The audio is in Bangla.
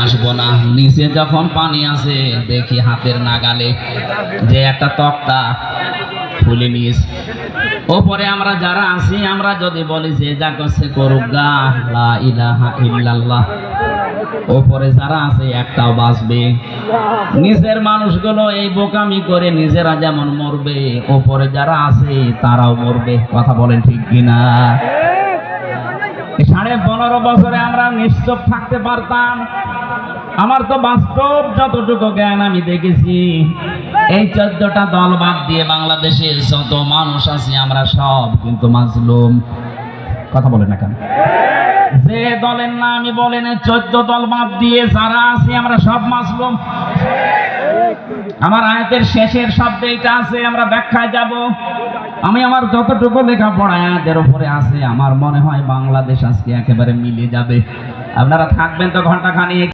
আসবো না। নিচে যখন পানি আছে দেখি হাতের নাগালে যে একটা তক্তা খুলে নিস, ওপরে আমরা যারা আছি আমরা যদি বলি যে যা করছে করুক গা, লা ইলাহা ইল্লাল্লাহ, ওপরে যারা আছে একটাও বাঁচবে। নিচের মানুষগুলো এই বোকামি করে নিজেরা যেমন মরবে, ওপরে যারা আছে তারাও মরবে। কথা বলেন ঠিক কিনা? 15.5 বছরে আমরা নিশ্চুপ থাকতে পারতাম। আমার তো বাস্তব যতটুকু জ্ঞান আমি দেখেছি, এই 14টা দল বাদ দিয়ে বাংলাদেশে যত মানুষ আছে আমরা সব কিন্তু মাজলুম। কথা বলেন না কেন? যে দলের না আমি বলেন, 14 দল বাদ দিয়ে যারা আছি আমরা সব মাজলুম। আমার আয়াতের শেষের শব্দে এটা আছে, আমরা ব্যাখ্যায় যাব। আমি আমার যতটুকু লেখাপড়া আয়াতের উপরে আছে, আমার মনে হয় বাংলাদেশ আজকে একেবারে মিলে যাবে। আপনারা থাকবেন তো ঘন্টা খানিক।